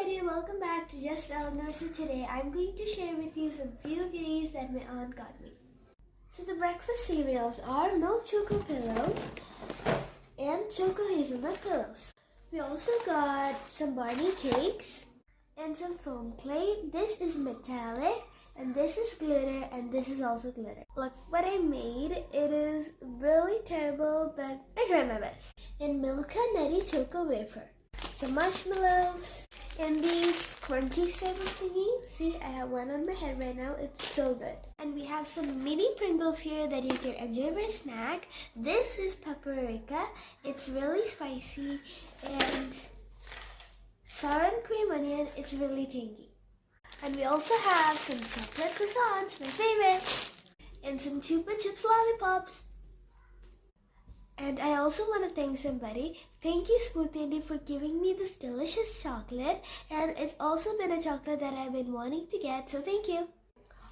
everybody, welcome back to Just Eleanor. So today I'm going to share with you some few goodies that my aunt got me. So the breakfast cereals are milk choco pillows and choco hazelnut pillows. We also got some Barney cakes and some foam clay. This is metallic and this is glitter and this is also glitter. Look what I made. It is really terrible, but I tried my best. And Milka Nutty Choco Wafer. Some marshmallows and these crunchy type of thingies. See, I have one on my head right now. It's so good. And we have some mini Pringles here that you can enjoy for a snack. This is paprika. It's really spicy and sour and cream onion. It's really tangy. And we also have some chocolate croissants, my favorite, and some Chupa Chips lollipops. And I also want to thank somebody. Thank you, Spooty, for giving me this delicious chocolate. And it's also been a chocolate that I've been wanting to get, so thank you.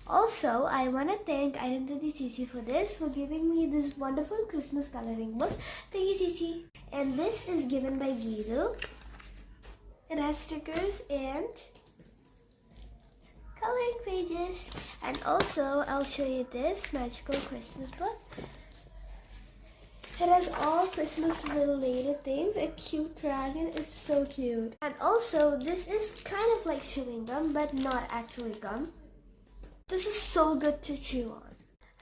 Also, I want to thank Identity Cici for this, for giving me this wonderful Christmas coloring book. Thank you, Cici. And this is given by Giru. It has stickers and coloring pages. And also, I'll show you this magical Christmas book. It has all Christmas related things. A cute dragon. It's so cute. And also, this is kind of like chewing gum, but not actually gum. This is so good to chew on.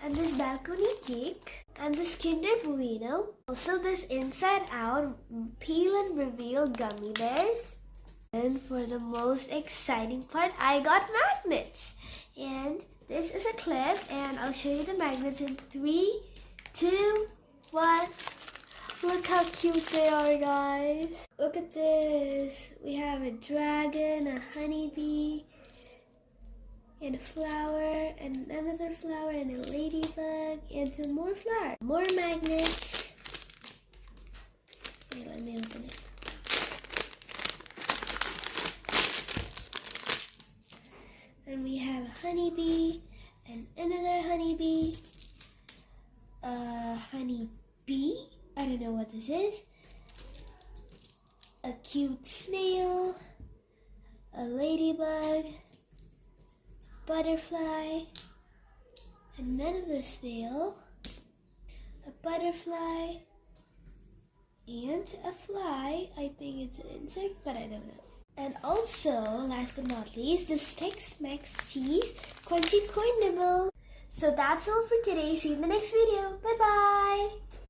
And this balcony cake. And this Kinder Bueno. Also, this Inside Out Peel and Reveal gummy bears. And for the most exciting part, I got magnets. And this is a clip. And I'll show you the magnets in 3, 2, 1. Look how cute they are, guys. Look at this. We have a dragon, a honeybee, and a flower, and another flower, and a ladybug, and some more flowers. More magnets. Okay, let me open it. And we have a honeybee, and another honeybee, a honeybee. I don't know what this is. A cute snail, a ladybug, butterfly, another snail, a butterfly, and a fly. I think it's an insect, but I don't know. And also, last but not least, this Tex-Mex cheese crunchy corn nibble. So that's all for today. See you in the next video. Bye-bye.